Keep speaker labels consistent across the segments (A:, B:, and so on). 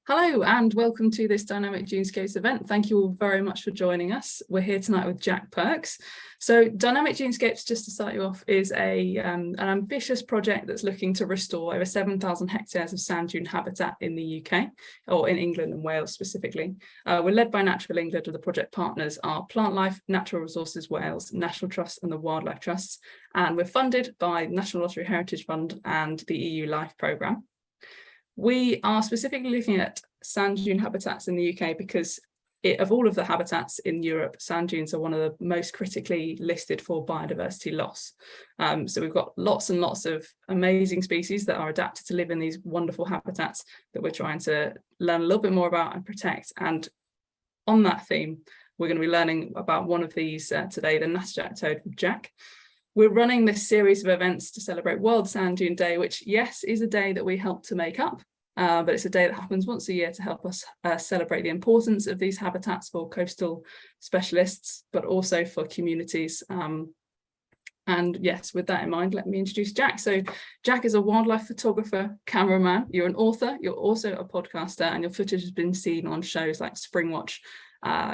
A: Hello and welcome to this Dynamic Dunescapes event. Thank you all very much for joining us. We're here tonight with Jack Perks. So Dynamic Dunescapes, just to start you off, is an ambitious project that's looking to restore over 7,000 hectares of sand dune habitat in the UK, or in England and Wales specifically. We're led by Natural England, and the project partners are Plant Life, Natural Resources Wales, National Trust and the Wildlife Trusts. And we're funded by National Lottery Heritage Fund and the EU LIFE programme. We are specifically looking at sand dune habitats in the UK because of all of the habitats in Europe, sand dunes are one of the most critically listed for biodiversity loss. So we've got lots and lots of amazing species that are adapted to live in these wonderful habitats that we're trying to learn a little bit more about and protect. And on that theme, we're going to be learning about one of these today, the Natajack Toad with Jack. We're running this series of events to celebrate World Sand Dune Day, which, yes, is a day that we help to make up, but it's a day that happens once a year to help us celebrate the importance of these habitats for coastal specialists, but also for communities. And yes, with that in mind, let me introduce Jack. So Jack is a wildlife photographer, cameraman. You're an author, you're also a podcaster, and your footage has been seen on shows like Springwatch,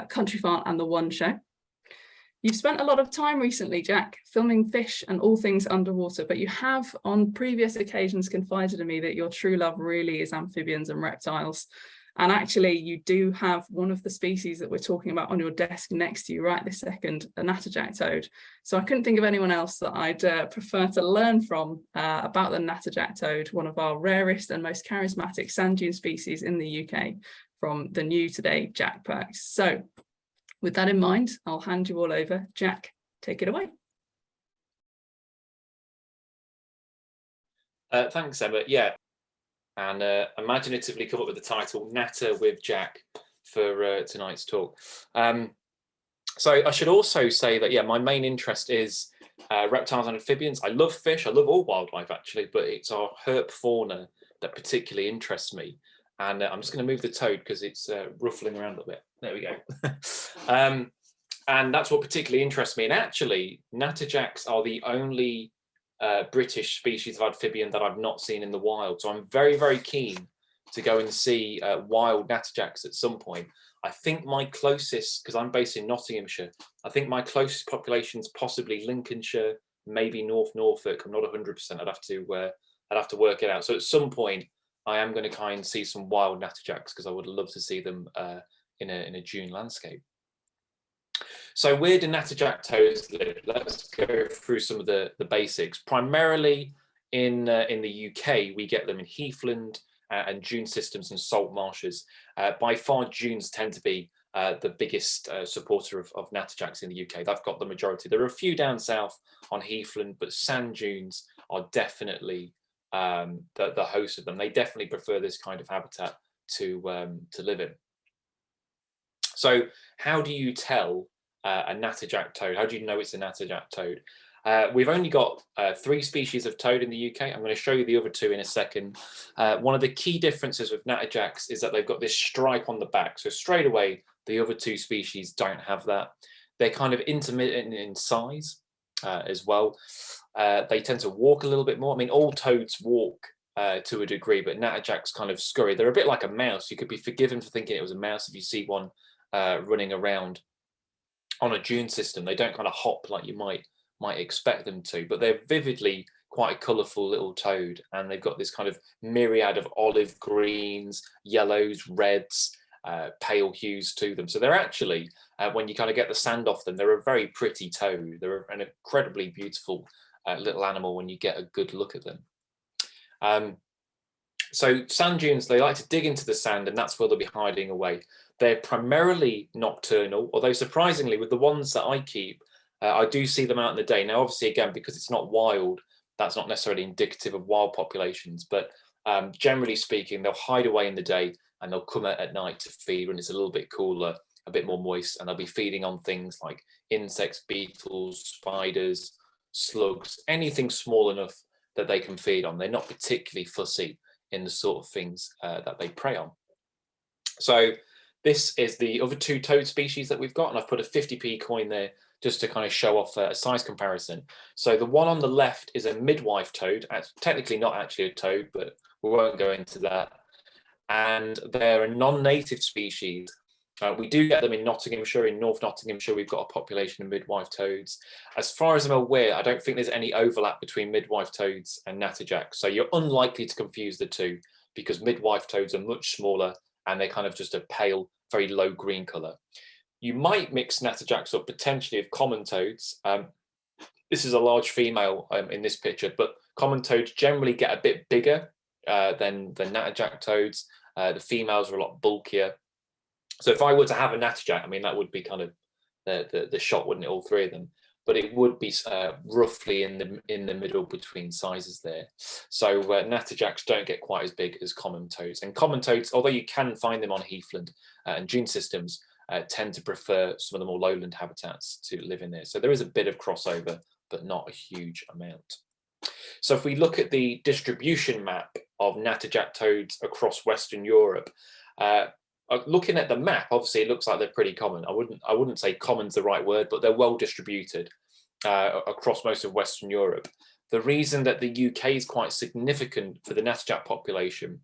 A: Country Farm and The One Show. You've spent a lot of time recently, Jack, filming fish and all things underwater, but you have on previous occasions confided to me that your true love really is amphibians and reptiles. And actually, you do have one of the species that we're talking about on your desk next to you right this second, a Natterjack toad. So I couldn't think of anyone else that I'd prefer to learn from about the Natterjack toad, one of our rarest and most charismatic sand dune species in the UK, from the new today, Jack Perks. So with that in mind, I'll hand you all over. Jack, take it away.
B: Thanks, Emma. Yeah, and imaginatively come up with the title Natter with Jack for tonight's talk. So I should also say that, yeah, my main interest is reptiles and amphibians. I love fish. I love all wildlife, actually, but it's our herp fauna that particularly interests me. And I'm just going to move the toad because it's ruffling around a little bit. There we go. And that's what particularly interests me. And actually, Natterjacks are the only British species of amphibian that I've not seen in the wild. So I'm very, very keen to go and see wild Natterjacks at some point. I think my closest, because I'm based in Nottinghamshire, I think my closest population is possibly Lincolnshire, maybe North Norfolk. I'm not 100%. I'd have to work it out. So at some point, I am going to kind of see some wild Natterjacks because I would love to see them in a dune landscape. So where do Natterjack toads live? Let's go through some of the basics. Primarily in the UK, we get them in heathland and dune systems and salt marshes. By far, dunes tend to be the biggest supporter of Natterjacks in the UK. They've got the majority. There are a few down south on heathland, but sand dunes are definitely the host of them. They definitely prefer this kind of habitat to live in. So how do you tell a Natterjack toad? How do you know it's a Natterjack toad? We've only got 3 species of toad in the UK. I'm going to show you the other 2 in a second. One of the key differences with Natterjacks is that they've got this stripe on the back. So straight away, the other 2 species don't have that. They're kind of intermittent in size as well. They tend to walk a little bit more. I mean, all toads walk to a degree, but Natterjacks kind of scurry. They're a bit like a mouse. You could be forgiven for thinking it was a mouse if you see one running around on a dune system. They don't kind of hop like you might expect them to, but they're vividly quite a colourful little toad, and they've got this kind of myriad of olive greens, yellows, reds, pale hues to them. So they're actually, when you kind of get the sand off them, they're a very pretty toad. They're an incredibly beautiful little animal when you get a good look at them. So sand dunes, they like to dig into the sand, and that's where they'll be hiding away. They're primarily nocturnal, although surprisingly, with the ones that I keep, I do see them out in the day. Now, obviously, again, because it's not wild, that's not necessarily indicative of wild populations, but generally speaking, they'll hide away in the day and they'll come out at night to feed when it's a little bit cooler, a bit more moist, and they'll be feeding on things like insects, beetles, spiders, slugs, anything small enough that they can feed on. They're not particularly fussy in the sort of things that they prey on. So this is the other 2 toad species that we've got, and I've put a 50p coin there just to kind of show off a size comparison. So the one on the left is a midwife toad. Technically not actually a toad, but we won't go into that. and they're a non-native species. We do get them in Nottinghamshire. In North Nottinghamshire, we've got a population of midwife toads. As far as I'm aware, I don't think there's any overlap between midwife toads and natterjack. So you're unlikely to confuse the two, because midwife toads are much smaller and they're kind of just a pale, very low green colour. You might mix natterjacks up potentially with common toads. This is a large female in this picture, but common toads generally get a bit bigger than natterjack toads. The females are a lot bulkier. So if I were to have a natterjack, I mean, that would be kind of the shot, wouldn't it? All three of them, but it would be roughly in the middle between sizes there. So natterjacks don't get quite as big as common toads, and common toads, although you can find them on heathland and dune systems, tend to prefer some of the more lowland habitats to live in there. So there is a bit of crossover, but not a huge amount. So if we look at the distribution map of natterjack toads across Western Europe, looking at the map, obviously it looks like they're pretty common. I wouldn't say common's the right word, but they're well distributed across most of Western Europe. The reason that the UK is quite significant for the natterjack population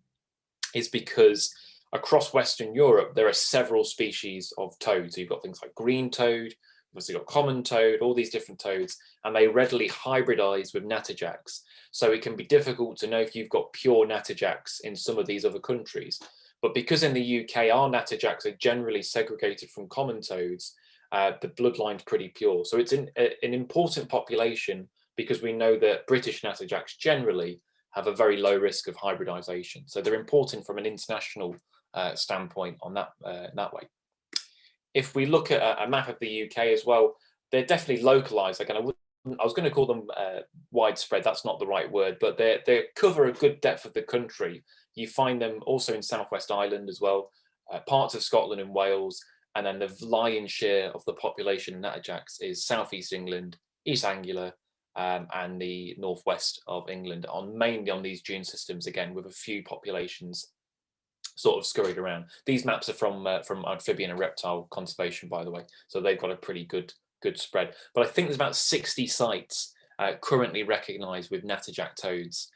B: is because across Western Europe there are several species of toads. So you've got things like green toad, you've also got common toad, all these different toads, and they readily hybridize with natterjacks. So it can be difficult to know if you've got pure natterjacks in some of these other countries. But because in the UK, our natterjacks are generally segregated from common toads, the bloodline's pretty pure. So it's an important population, because we know that British natterjacks generally have a very low risk of hybridization. So they're important from an international standpoint on that way. If we look at a map of the UK as well, they're definitely localized. Again, I was going to call them widespread. That's not the right word, but they cover a good depth of the country. You find them also in Southwest Ireland as well, parts of Scotland and Wales, and then the lion's share of the population of natterjacks is Southeast England, East Anglia, and the northwest of England, mainly on these dune systems, again, with a few populations sort of scurried around. These maps are from amphibian and reptile conservation, by the way, so they've got a pretty good spread. But I think there's about 60 sites currently recognised with natterjack toads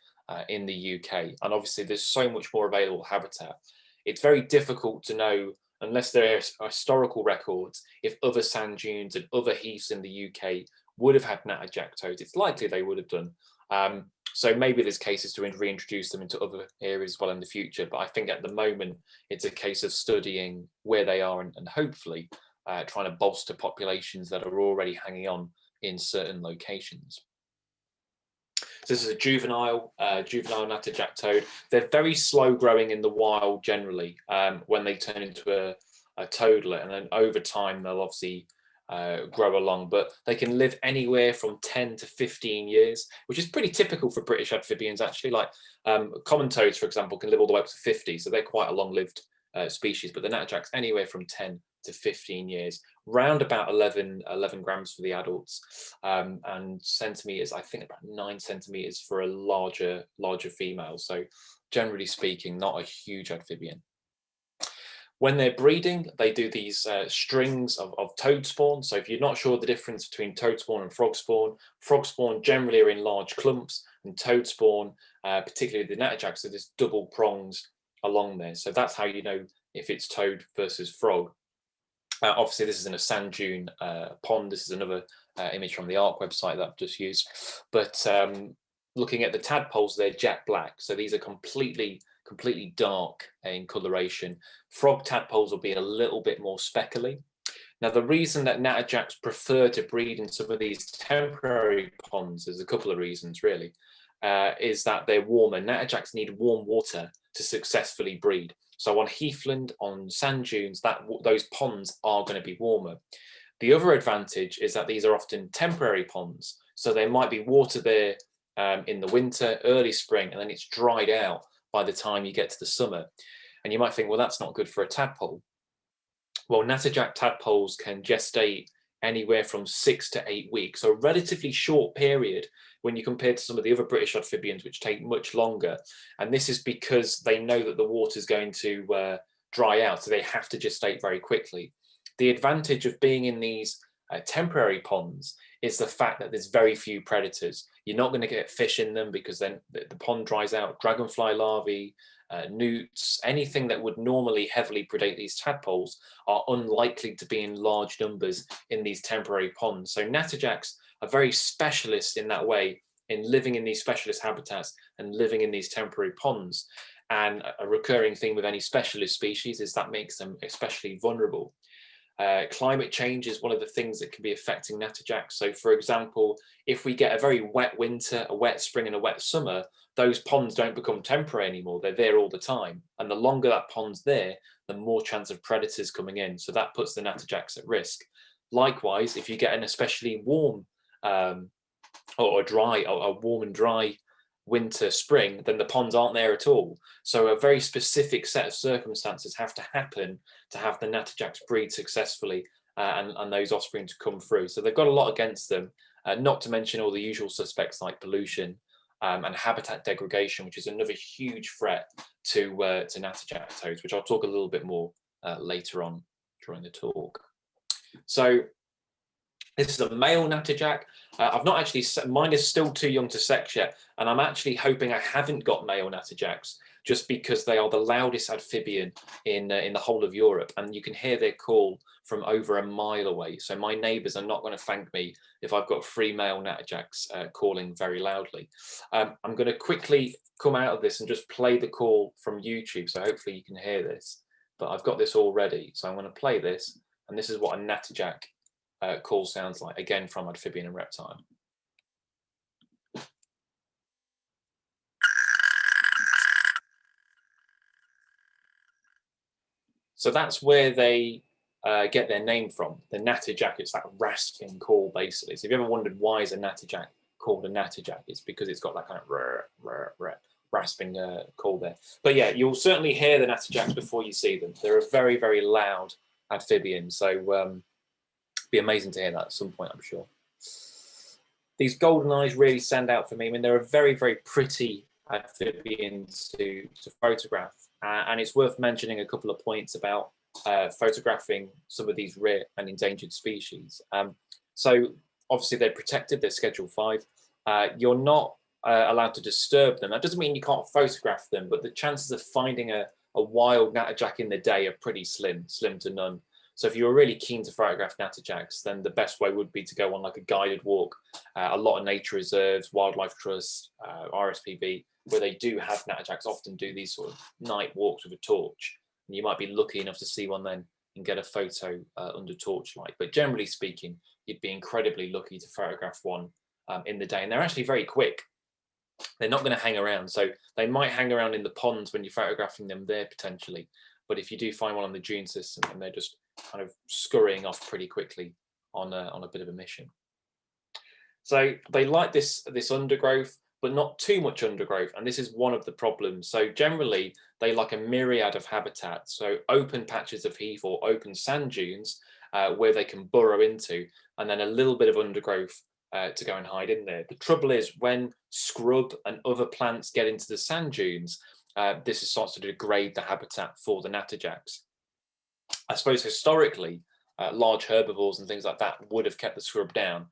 B: in the UK, and obviously there's so much more available habitat. It's very difficult to know, unless there are historical records, if other sand dunes and other heaths in the UK would have had natterjack toads. It's likely they would have done. So maybe there's cases to reintroduce them into other areas as well in the future. But I think at the moment, it's a case of studying where they are and hopefully trying to bolster populations that are already hanging on in certain locations. So this is a juvenile natterjack toad. They're very slow growing in the wild generally when they turn into a toadlet, and then over time they'll obviously grow along, but they can live anywhere from 10 to 15 years, which is pretty typical for British amphibians actually. Like common toads, for example, can live all the way up to 50, so they're quite a long-lived species, but the natterjacks anywhere from 10 to 15 years, round about 11 grams for the adults, and centimeters, I think about 9 centimeters for a larger female. So generally speaking, not a huge amphibian. When they're breeding, they do these strings of toadspawn. So if you're not sure the difference between toadspawn and frogspawn generally are in large clumps, and toadspawn, particularly the natterjack, so there's double prongs along there. So that's how you know if it's toad versus frog. Obviously, this is in a sand dune pond. This is another image from the ARC website that I've just used. But looking at the tadpoles, they're jet black. So these are completely dark in coloration. Frog tadpoles will be a little bit more speckly. Now, the reason that natterjacks prefer to breed in some of these temporary ponds, there's a couple of reasons really, is that they're warmer. Natterjacks need warm water to successfully breed. So on heathland, on sand dunes, those ponds are going to be warmer. The other advantage is that these are often temporary ponds. So there might be water there in the winter, early spring, and then it's dried out by the time you get to the summer. And you might think, well, that's not good for a tadpole. Well, natterjack tadpoles can gestate anywhere from 6 to 8 weeks, so a relatively short period when you compare to some of the other British amphibians, which take much longer. And this is because they know that the water is going to dry out, so they have to gestate very quickly. The advantage of being in these temporary ponds is the fact that there's very few predators. You're not going to get fish in them because then the pond dries out. Dragonfly larvae, newts, anything that would normally heavily predate these tadpoles are unlikely to be in large numbers in these temporary ponds. So Natterjacks are very specialist in that way, in living in these specialist habitats and living in these temporary ponds. And a recurring theme with any specialist species is that makes them especially vulnerable. Climate change is one of the things that can be affecting Natterjacks. So for example, if we get a very wet winter, a wet spring and a wet summer, those ponds don't become temporary anymore. They're there all the time. And the longer that pond's there, the more chance of predators coming in. So that puts the Natterjacks at risk. Likewise, if you get an especially warm or dry, or a warm and dry winter, spring, then the ponds aren't there at all. So a very specific set of circumstances have to happen to have the Natterjacks breed successfully and those offspring to come through. So they've got a lot against them, not to mention all the usual suspects like pollution and habitat degradation, which is another huge threat to Natterjack toads, which I'll talk a little bit more later on during the talk. So this is a male Natterjack. I've not actually, mine is still too young to sex yet, and I'm actually hoping I haven't got male Natterjacks just because they are the loudest amphibian in the whole of Europe, and you can hear their call from over a mile away. So my neighbours are not going to thank me if I've got 3 male Natterjacks calling very loudly. I'm going to quickly come out of this and just play the call from YouTube, so hopefully you can hear this. But I've got this all ready, so I'm going to play this, and this is what a Natterjack call sounds like, again from amphibian and reptile. So that's where they get their name from, the Natterjack. It's that rasping call, basically. So if you ever wondered why is a Natterjack called a Natterjack, it's because it's got that kind of rasping call there. But yeah, you'll certainly hear the Natterjacks before you see them. They're a very, very loud amphibian. So be amazing to hear that at some point, I'm sure. These golden eyes really stand out for me. I mean, they're a very, very pretty amphibian to photograph. And it's worth mentioning a couple of points about photographing some of these rare and endangered species. So obviously they're protected, they're Schedule 5. You're not allowed to disturb them. That doesn't mean you can't photograph them, but the chances of finding a wild Natterjack in the day are pretty slim to none. So if you were really keen to photograph Natterjacks, then the best way would be to go on like a guided walk. A lot of nature reserves, wildlife trusts, RSPB, where they do have Natterjacks, often do these sort of night walks with a torch. And you might be lucky enough to see one then and get a photo under torchlight. But generally speaking, you'd be incredibly lucky to photograph one in the day. And they're actually very quick. They're not going to hang around. So they might hang around in the ponds when you're photographing them there potentially. But if you do find one on the dune system, and they're just kind of scurrying off pretty quickly on a bit of a mission. So they like this undergrowth, but not too much undergrowth, and this is one of the problems. So generally, they like a myriad of habitats, so open patches of heath or open sand dunes where they can burrow into, and then a little bit of undergrowth to go and hide in there. The trouble is when scrub and other plants get into the sand dunes, this starts to degrade the habitat for the Natterjacks. I suppose historically, large herbivores and things like that would have kept the scrub down.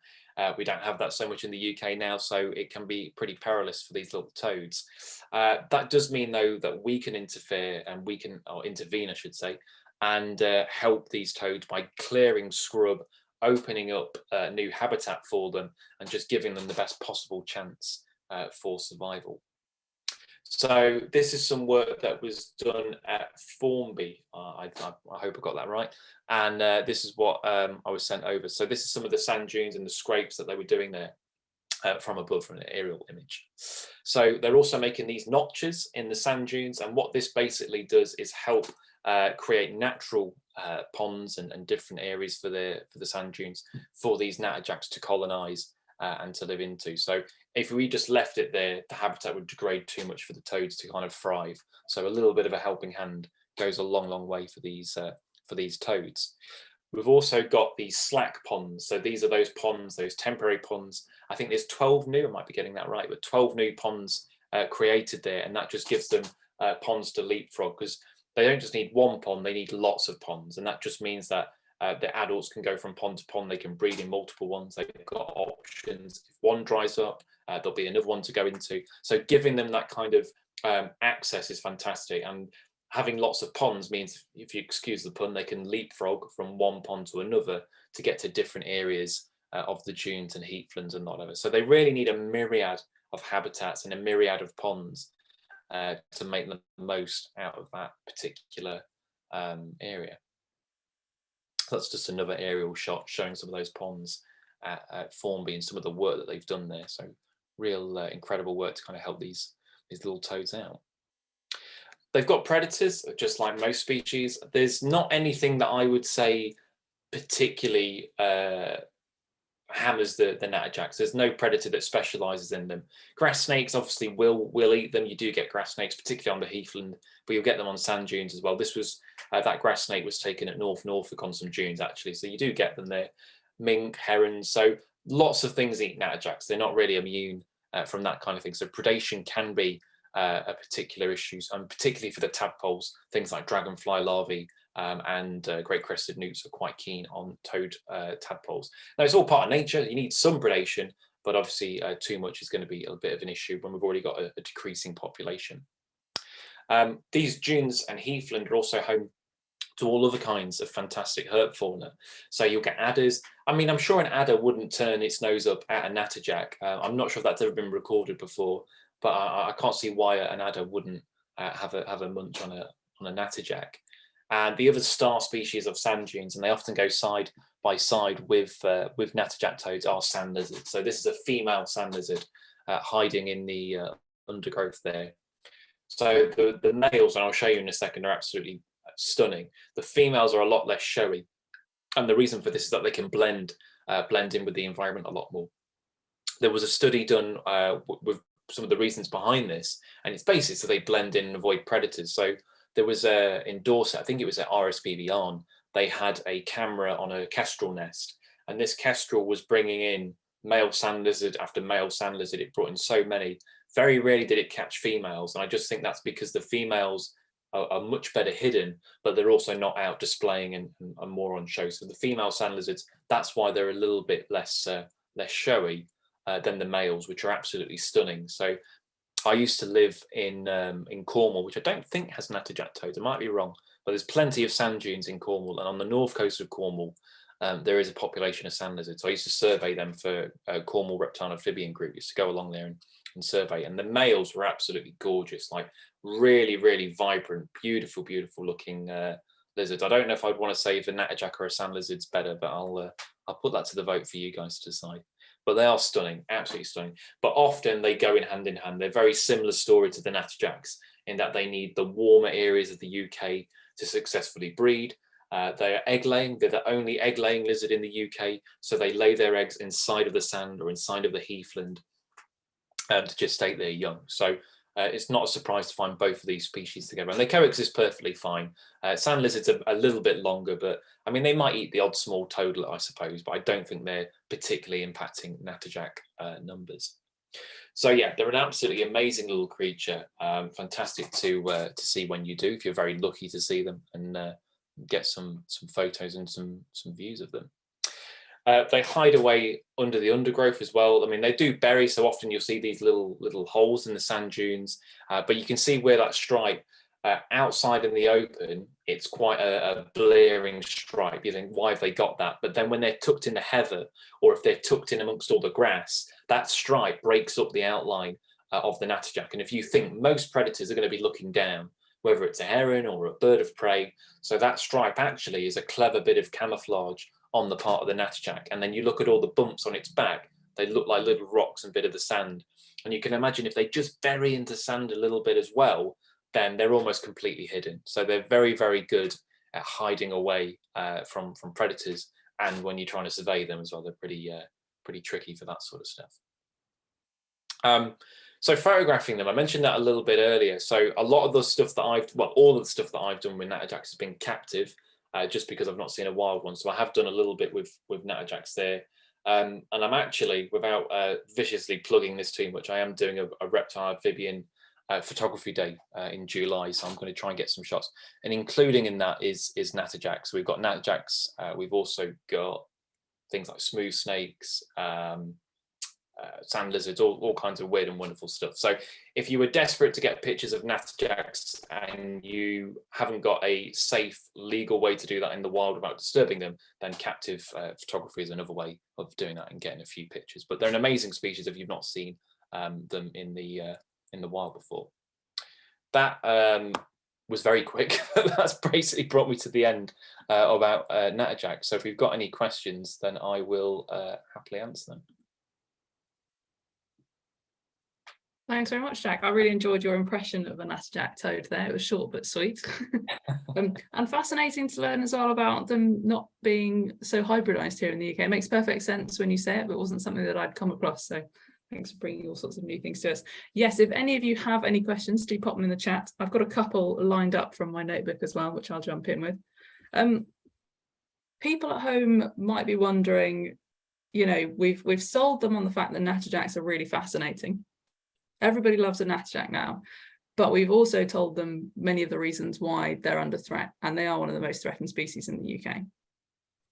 B: We don't have that so much in the UK now, so it can be pretty perilous for these little toads. That does mean, though, that we can interfere and we can, or intervene, I should say, and help these toads by clearing scrub, opening up new habitat for them, and just giving them the best possible chance for survival. So this is some work that was done at Formby. I hope I got that right. And this is what I was sent over. So this is some of the sand dunes and the scrapes that they were doing there from above, from an aerial image. So they're also making these notches in the sand dunes. And what this basically does is help create natural ponds and different areas for the sand dunes for these Natterjacks to colonize and to live into. So if we just left it there, the habitat would degrade too much for the toads to kind of thrive. So a little bit of a helping hand goes a long way for these toads. We've also got these slack ponds. So these are those ponds, those temporary ponds. I think there's 12 new, I might be getting that right, but 12 new ponds created there, and that just gives them ponds to leapfrog, because they don't just need one pond, they need lots of ponds, and that just means that the adults can go from pond to pond. They can breed in multiple ones. They've got options. If one dries up, there'll be another one to go into. So giving them that kind of access is fantastic, and having lots of ponds means, if you excuse the pun, they can leapfrog from one pond to another to get to different areas of the dunes and heathlands and whatever. So they really need a myriad of habitats and a myriad of ponds to make the most out of that particular area. That's just another aerial shot showing some of those ponds at Formby and some of the work that they've done there. So real incredible work to kind of help these little toads out. They've got predators, just like most species. There's not anything that I would say particularly hammers the Natterjacks. There's no predator that specializes in them. Grass snakes obviously will eat them. You do get grass snakes, particularly on the heathland, but you'll get them on sand dunes as well. This was that grass snake was taken at North Norfolk on some dunes actually, so you do get them there. Mink, herons, so lots of things eat Natterjacks. They're not really immune from that kind of thing. So predation can be a particular issue, and particularly for the tadpoles, things like dragonfly larvae and great crested newts are quite keen on toad tadpoles. Now, it's all part of nature. You need some predation, but obviously too much is going to be a bit of an issue when we've already got a decreasing population. These dunes and heathland are also home to all other kinds of fantastic herb fauna. So you'll get adders. I mean, I'm sure an adder wouldn't turn its nose up at a Natterjack. I'm not sure if that's ever been recorded before, but I can't see why an adder wouldn't have a munch on a Natterjack. And the other star species of sand dunes, and they often go side by side with Natterjack toads, are sand lizards. So this is a female sand lizard hiding in the undergrowth there. So the males, and I'll show you in a second, are absolutely stunning. The females are a lot less showy, and the reason for this is that they can blend in with the environment a lot more. There was a study done with some of the reasons behind this, and it's basically so they blend in and avoid predators. So there was in Dorset, I think it was at RSPB Arn, they had a camera on a kestrel nest, and this kestrel was bringing in male sand lizard after male sand lizard. It brought in so many. Very rarely did it catch females, and I just think that's because the females are much better hidden, but they're also not out displaying and more on show. So the female sand lizards, that's why they're a little bit less showy than the males, which are absolutely stunning. So I used to live in Cornwall, which I don't think has Natterjack toads. I might be wrong, but there's plenty of sand dunes in Cornwall, and on the north coast of Cornwall, there is a population of sand lizards. So I used to survey them for Cornwall Reptile and Amphibian Group. Used to go along there and survey, and the males were absolutely gorgeous, like really, really vibrant, beautiful looking lizards. I don't know if I'd want to say if a Natterjack or a sand lizard's better, but I'll put that to the vote for you guys to decide. But they are stunning, absolutely stunning. But often they go in hand. They're very similar story to the Natterjacks in that they need the warmer areas of the UK to successfully breed. They are egg laying. They're the only egg laying lizard in the UK. So they lay their eggs inside of the sand or inside of the heathland to gestate their young. So it's not a surprise to find both of these species together, and they coexist perfectly fine. Sand lizards are a little bit longer, but I mean, they might eat the odd small toadlet, I suppose, but I don't think they're particularly impacting Natterjack numbers. So yeah, they're an absolutely amazing little creature. Fantastic to see when you do, if you're very lucky to see them and get some photos and some views of them. They hide away under the undergrowth as well. I mean, they do bury, so often you'll see these little holes in the sand dunes, but you can see where that stripe outside in the open, it's quite a blaring stripe. You think, why have they got that? But then when they're tucked in the heather, or if they're tucked in amongst all the grass, that stripe breaks up the outline of the Natterjack. And if you think, most predators are going to be looking down, whether it's a heron or a bird of prey. So that stripe actually is a clever bit of camouflage on the part of the Natterjack. And then you look at all the bumps on its back, they look like little rocks and bit of the sand. And you can imagine if they just bury into sand a little bit as well, then they're almost completely hidden. So they're very, very good at hiding away from predators. And when you're trying to survey them as well, they're pretty tricky for that sort of stuff. So photographing them, I mentioned that a little bit earlier. So a lot of the stuff that all of the stuff that I've done with Natterjacks has been captive, just because I've not seen a wild one. So I have done a little bit with Natterjacks there. And I'm actually, without viciously plugging this too much, I am doing a reptile amphibian photography day in July. So I'm going to try and get some shots. And including in that is Natterjacks. So we've got Natterjacks. We've also got things like smooth snakes, sand lizards, all kinds of weird and wonderful stuff. So if you were desperate to get pictures of natterjacks and you haven't got a safe, legal way to do that in the wild without disturbing them, then captive photography is another way of doing that and getting a few pictures. But they're an amazing species if you've not seen them in the wild before. That was very quick. That's basically brought me to the end about Natterjack. So if we've got any questions, then I will happily answer them.
A: Thanks very much, Jack. I really enjoyed your impression of a Natajack toad there. It was short but sweet. And fascinating to learn as well about them not being so hybridized here in the UK. It makes perfect sense when you say it, but it wasn't something that I'd come across. So thanks for bringing all sorts of new things to us. Yes, if any of you have any questions, do pop them in the chat. I've got a couple lined up from my notebook as well, which I'll jump in with. People at home might be wondering, you know, we've sold them on the fact that Natterjacks are really fascinating. Everybody loves a Natterjack now, but we've also told them many of the reasons why they're under threat, and they are one of the most threatened species in the UK.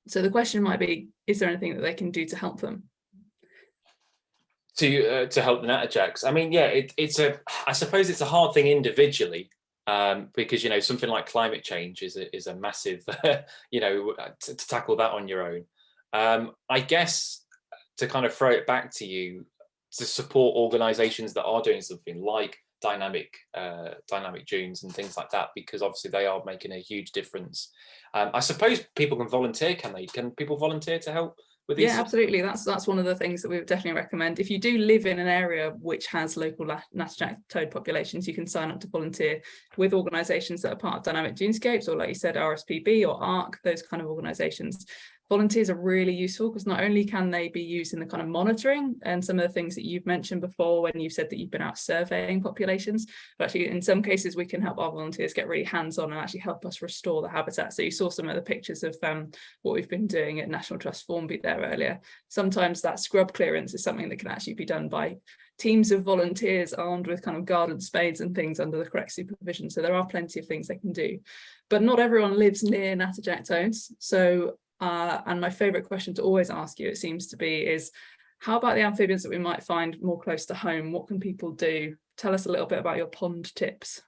A: So the question might be, is there anything that they can do to help them?
B: To help the Natterjacks? I mean, yeah, I suppose it's a hard thing individually, because, you know, something like climate change is a massive, you know, to tackle that on your own. I guess to kind of throw it back to you, to support organisations that are doing something like dynamic dunes and things like that, because obviously they are making a huge difference. I suppose people can volunteer, can they? Can people volunteer to help with these?
A: Yeah, absolutely. That's one of the things that we would definitely recommend. If you do live in an area which has local Natterjack toad populations, you can sign up to volunteer with organisations that are part of Dynamic Dunescapes, or like you said, RSPB or ARC, those kind of organisations. Volunteers are really useful because not only can they be used in the kind of monitoring and some of the things that you've mentioned before when you've said that you've been out surveying populations, but actually in some cases we can help our volunteers get really hands-on and actually help us restore the habitat. So you saw some of the pictures of what we've been doing at National Trust Formby there earlier. Sometimes that scrub clearance is something that can actually be done by teams of volunteers armed with kind of garden spades and things under the correct supervision. So there are plenty of things they can do, but not everyone lives near Natterjack toads. So and my favourite question to always ask you, it seems to be, is how about the amphibians that we might find more close to home? What can people do? Tell us a little bit about your pond tips.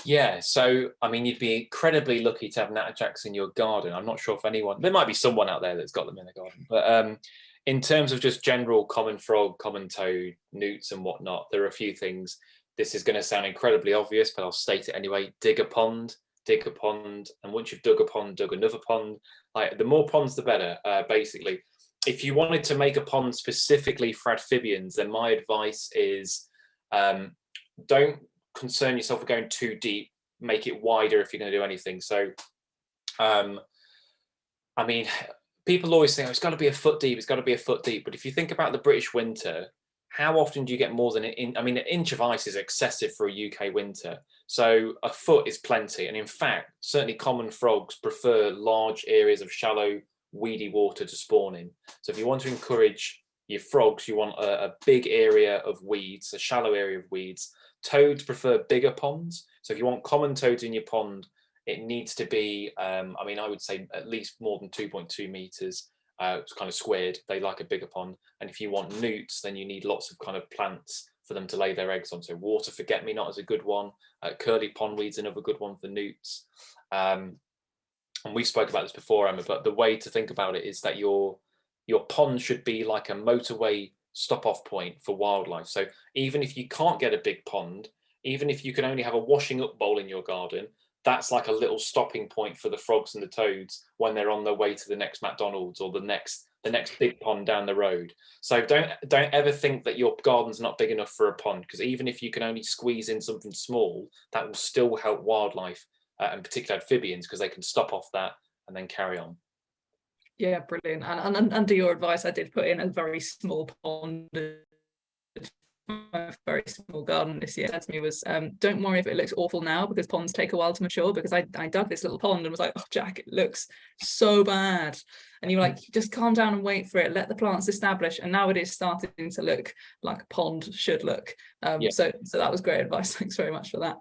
B: Yeah, so I mean, you'd be incredibly lucky to have Natterjacks in your garden. I'm not sure if anyone, there might be someone out there that's got them in their garden, but in terms of just general common frog, common toad, newts and whatnot, there are a few things. This is going to sound incredibly obvious, but I'll state it anyway. Dig a pond, and once you've dug a pond, dug another pond. Like, the more ponds, the better, basically. If you wanted to make a pond specifically for amphibians, then my advice is don't concern yourself with going too deep. Make it wider if you're going to do anything. So, I mean, people always think, oh, it's got to be a foot deep, it's got to be a foot deep. But if you think about the British winter, how often do you get more than an inch? I mean, an inch of ice is excessive for a UK winter. So a foot is plenty. And in fact, certainly common frogs prefer large areas of shallow, weedy water to spawn in. So if you want to encourage your frogs, you want a big area of weeds, a shallow area of weeds. Toads prefer bigger ponds. So if you want common toads in your pond, it needs to be, I mean, I would say at least more than 2.2 meters. It's kind of squared. They like a bigger pond. And if you want newts, then you need lots of kind of plants for them to lay their eggs on. So water forget-me-not is a good one. Curly pondweed's another good one for newts. And we spoke about this before, Emma, but the way to think about it is that your pond should be like a motorway stop-off point for wildlife. So even if you can't get a big pond, even if you can only have a washing up bowl in your garden, that's like a little stopping point for the frogs and the toads when they're on their way to the next McDonald's or the next big pond down the road. So don't ever think that your garden's not big enough for a pond, because even if you can only squeeze in something small, that will still help wildlife, and particularly amphibians, because they can stop off that and then carry on.
A: Yeah, brilliant. And under your advice, I did put in a very small pond, a very small garden this year. Said to me was, don't worry if it looks awful now, because ponds take a while to mature, because I dug this little pond and was like, oh Jack, it looks so bad. And you were like, just calm down and wait for it, let the plants establish. And now it is starting to look like a pond should look. So that was great advice. Thanks very much for that.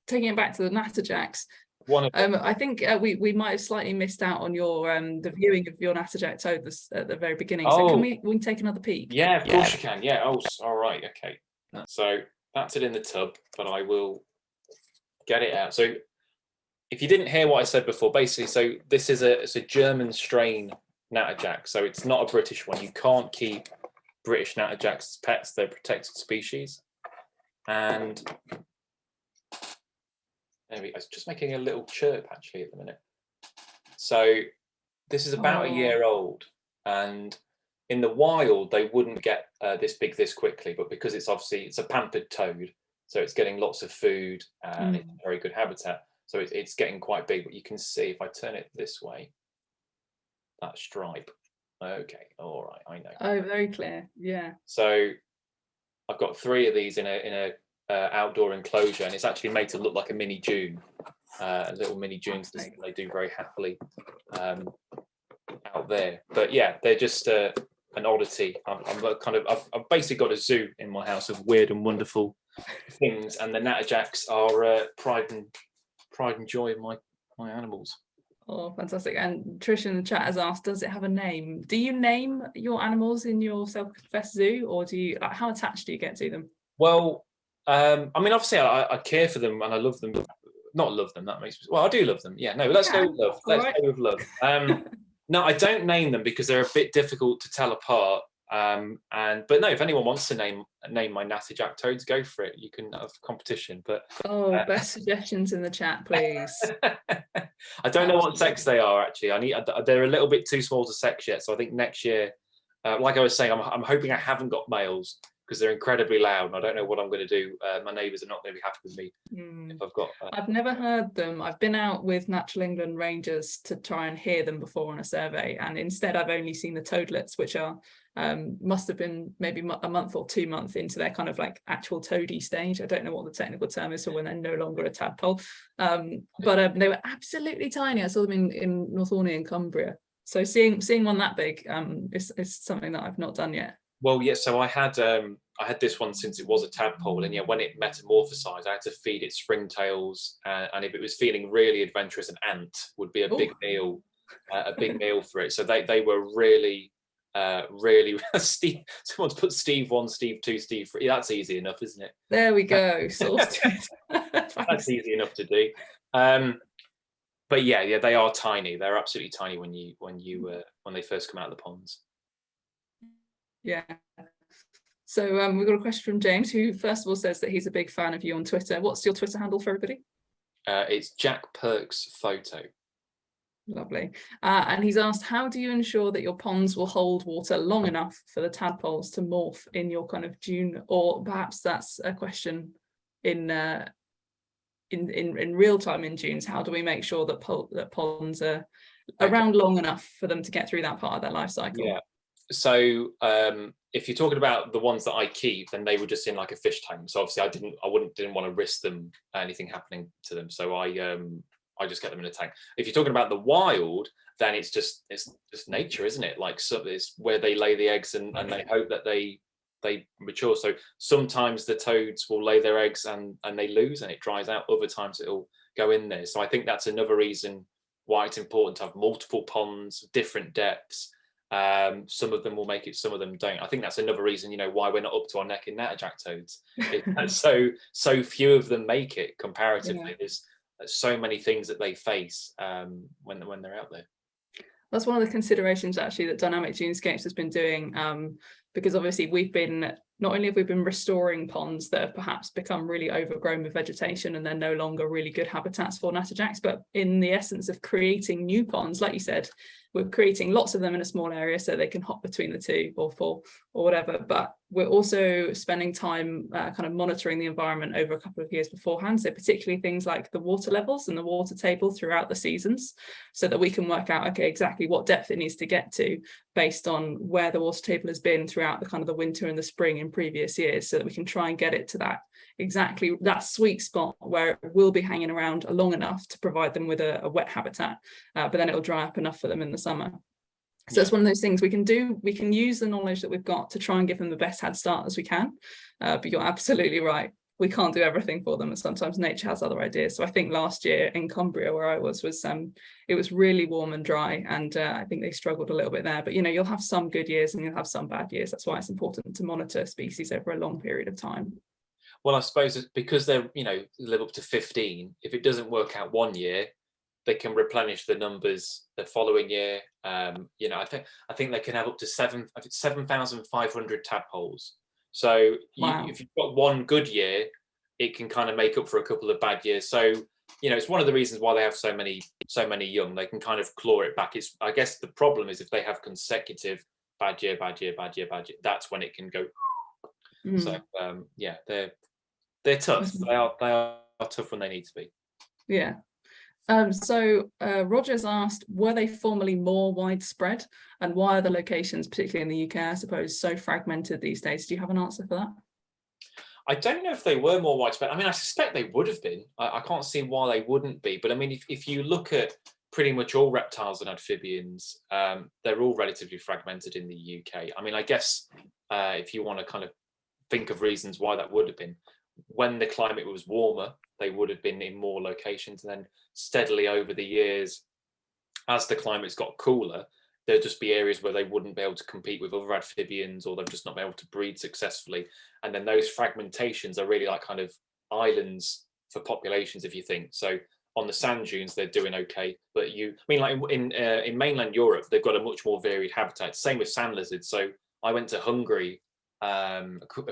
A: Taking it back to the Natterjacks, I think we might have slightly missed out on your the viewing of your Natterjack Toad at the very beginning. So can we take another peek?
B: Yeah, of course you can. Yeah. Oh, all right. Okay. So that's it in the tub, but I will get it out. So if you didn't hear what I said before, basically, so this is it's a German strain Natterjack. So it's not a British one. You can't keep British Natterjacks as pets. They're protected species. And there we go. It's just making a little chirp actually at the minute. So this is about a year old, and in the wild they wouldn't get this big this quickly, but because it's a pampered toad, so it's getting lots of food and it's a very good habitat, so it's getting quite big. But you can see if I turn it this way, that stripe. Okay, all right, I know.
A: Oh, very clear. Yeah.
B: So I've got 3 of these in a outdoor enclosure, and it's actually made to look like a mini dune, a little mini dunes that they do very happily out there. But yeah, they're just an oddity. I've basically got a zoo in my house of weird and wonderful things, and the Natterjacks are pride and joy of my animals.
A: Oh, fantastic. And Trish in the chat has asked, does it have a name? Do you name your animals in your self-confessed zoo, or do you, like, how attached do you get to them?
B: Well, I mean, obviously I care for them and I love them. Not love them, that makes, well, I do love them. Yeah, no, let's go with love. Let's go with love. No, I don't name them because they're a bit difficult to tell apart. But no, if anyone wants to name my Natajack Toads, go for it. You can have competition. But
A: best suggestions in the chat, please.
B: I don't know what sex they are actually. They're a little bit too small to sex yet. So I think next year, like I was saying, I'm hoping I haven't got males, because they're incredibly loud and I don't know what I'm going to do. My neighbours are not going to be happy with me if I've got...
A: I've never heard them. I've been out with Natural England Rangers to try and hear them before on a survey, and instead I've only seen the toadlets, which are must have been maybe a month or 2 months into their kind of like actual toady stage. I don't know what the technical term is for when they're no longer a tadpole. But they were absolutely tiny. I saw them in North Orkney and Cumbria. So seeing one that big is something that I've not done yet.
B: Well, yeah, so I had this one since it was a tadpole, and yeah, when it metamorphosized, I had to feed it springtails, and if it was feeling really adventurous, an ant would be a big meal for it. So they were really Steve. Someone's put Steve 1, Steve 2, Steve 3. That's easy enough, isn't it?
A: There we go. Sorted.
B: That's easy enough to do. But yeah, they are tiny. They're absolutely tiny when they first come out of the ponds.
A: Yeah. So we've got a question from James, who first of all says that he's a big fan of you on Twitter. What's your Twitter handle for everybody?
B: It's Jack Perks Photo.
A: Lovely. And he's asked, how do you ensure that your ponds will hold water long enough for the tadpoles to morph in your kind of dune? Or perhaps that's a question in real time in dunes. How do we make sure that ponds are around long enough for them to get through that part of their life cycle?
B: Yeah. So if you're talking about the ones that I keep, then they were just in like a fish tank. So obviously I didn't want to risk anything happening to them. So I just get them in a tank. If you're talking about the wild, then it's just nature, isn't it? Like, so it's where they lay the eggs and they hope that they mature. So sometimes the toads will lay their eggs and they lose and it dries out. Other times it'll go in there. So I think that's another reason why it's important to have multiple ponds, different depths. Some of them will make it, some of them don't. I think that's another reason, why we're not up to our neck in Natajack toads. so few of them make it comparatively. Yeah. There's so many things that they face when they're out there.
A: That's one of the considerations actually that Dynamic Dunescapes has been doing, because obviously not only have we been restoring ponds that have perhaps become really overgrown with vegetation and they're no longer really good habitats for Natterjacks, but in the essence of creating new ponds, like you said, we're creating lots of them in a small area so they can hop between the 2 or 4 or whatever. But we're also spending time kind of monitoring the environment over a couple of years beforehand. So particularly things like the water levels and the water table throughout the seasons, so that we can work out, okay, exactly what depth it needs to get to based on where the water table has been throughout the kind of the winter and the spring in previous years, so that we can try and get it to that sweet spot where it will be hanging around long enough to provide them with a wet habitat, but then it'll dry up enough for them in the summer. So it's one of those things we can do. We can use the knowledge that we've got to try and give them the best head start as we can. But you're absolutely right. we can't do everything for them, and sometimes nature has other ideas. So I think last year in Cumbria, where I was it was really warm and dry, and I think they struggled a little bit there. But you'll have some good years and you'll have some bad years. That's why it's important to monitor species over a long period of time.
B: Well, I suppose it's because they're live up to 15. If it doesn't work out one year, they can replenish the numbers the following year. I think they can have up to 7,500 tadpoles. So
A: Wow.
B: if you've got one good year, it can kind of make up for a couple of bad years. So it's one of the reasons why they have so many young. They can kind of claw it back. I guess the problem is if they have consecutive bad year, that's when it can go. So they're tough. They are tough when they need to be.
A: Yeah. So Roger's asked, were they formerly more widespread, and why are the locations, particularly in the UK, I suppose, so fragmented these days? Do you have an answer for that?
B: I don't know if they were more widespread. I mean, I suspect they would have been. I can't see why they wouldn't be. But I mean, if you look at pretty much all reptiles and amphibians, they're all relatively fragmented in the UK. I mean, I guess if you want to kind of think of reasons why that would have been, when the climate was warmer, they would have been in more locations, and then steadily over the years, as the climate's got cooler, there'll just be areas where they wouldn't be able to compete with other amphibians, or they'll just not be able to breed successfully. And then those fragmentations are really like kind of islands for populations, if you think. So on the sand dunes, they're doing okay, but like in mainland Europe, they've got a much more varied habitat. Same with sand lizards. So I went to Hungary a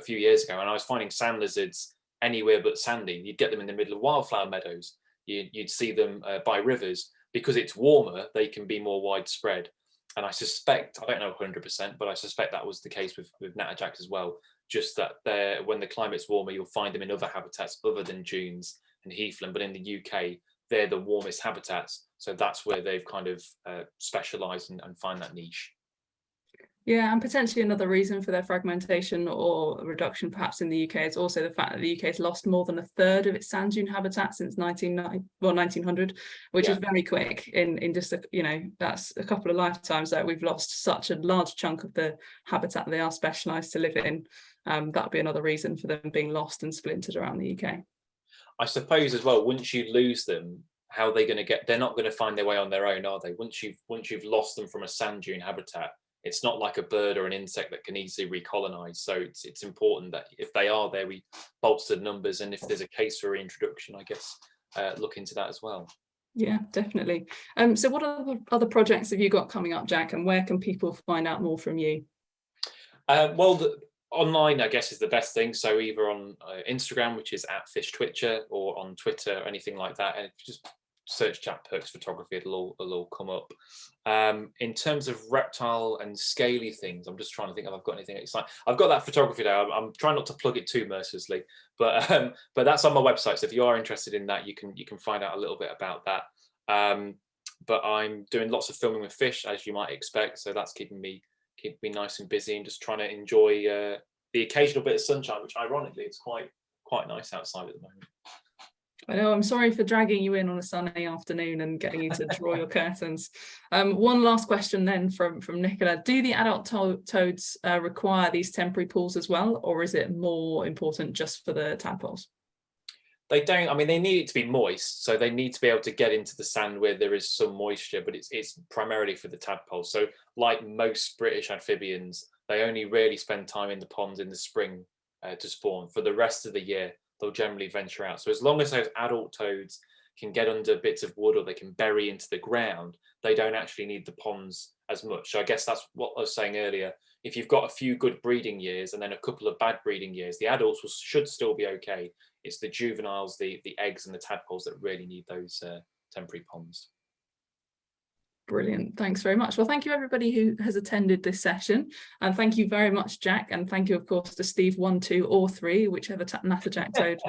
B: few years ago, and I was finding sand lizards anywhere but sandy. You'd get them in the middle of wildflower meadows. You'd see them by rivers. Because it's warmer, they can be more widespread. And I suspect, I don't know 100%, but I suspect that was the case with Natterjacks as well. Just that when the climate's warmer, you'll find them in other habitats other than dunes and heathland. But in the UK, they're the warmest habitats. So that's where they've kind of specialised and find that niche.
A: Yeah, and potentially another reason for their fragmentation or reduction perhaps in the UK is also the fact that the UK has lost more than a third of its sand dune habitat since 1900, which is very quick in just, that's a couple of lifetimes that we've lost such a large chunk of the habitat they are specialised to live in. That'd be another reason for them being lost and splintered around the UK.
B: I suppose as well, once you lose them, how are they going to get, they're not going to find their way on their own, are they? Once you've lost them from a sand dune habitat, it's not like a bird or an insect that can easily recolonize. So it's important that if they are there, we bolster numbers. And if there's a case for reintroduction, I guess, look into that as well.
A: Yeah, definitely. So what other projects have you got coming up, Jack? And where can people find out more from you?
B: Online, I guess, is the best thing. So either on Instagram, which is @FishTwitcher, or on Twitter, or anything like that. And if you just search Jack Perks Photography, it'll all come up. In terms of reptile and scaly things, I'm just trying to think if I've got anything exciting. I've got that photography there. I'm trying not to plug it too mercilessly, but that's on my website. So if you are interested in that, you can find out a little bit about that. But I'm doing lots of filming with fish, as you might expect. So that's keeping me nice and busy, and just trying to enjoy the occasional bit of sunshine, which ironically it's quite nice outside at the moment.
A: I know, I'm sorry for dragging you in on a sunny afternoon and getting you to draw your curtains. One last question then from Nicola. Do the adult toads require these temporary pools as well, or is it more important just for the tadpoles?
B: They don't, I mean, they need it to be moist, so they need to be able to get into the sand where there is some moisture, but it's primarily for the tadpoles. So like most British amphibians, they only really spend time in the ponds in the spring to spawn. For the rest of the year, they'll generally venture out. So as long as those adult toads can get under bits of wood, or they can bury into the ground, they don't actually need the ponds as much. So I guess that's what I was saying earlier. If you've got a few good breeding years and then a couple of bad breeding years, the adults should still be okay. It's the juveniles, the eggs and the tadpoles that really need those temporary ponds.
A: Brilliant. Thanks very much. Well, thank you everybody who has attended this session, and thank you very much, Jack, and thank you of course to Steve 1, 2 or 3, whichever Natajack Toad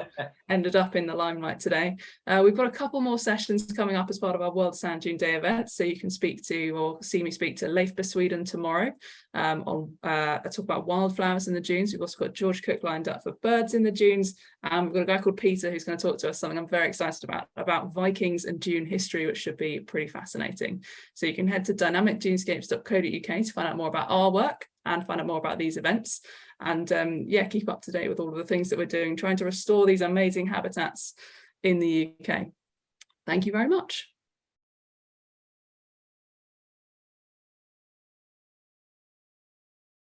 A: ended up in the limelight today. We've got a couple more sessions coming up as part of our World Sand Dune Day event, so you can speak to or see me speak to Leif Sweden tomorrow on talk about wildflowers in the dunes. We've also got George Cook lined up for birds in the dunes, and we've got a guy called Peter who's going to talk to us something I'm very excited about Vikings and dune history, which should be pretty fascinating. So you can head to dynamicdunescapes.co.uk to find out more about our work, and find out more about these events. And yeah, keep up to date with all of the things that we're doing, trying to restore these amazing habitats in the UK. Thank you very much.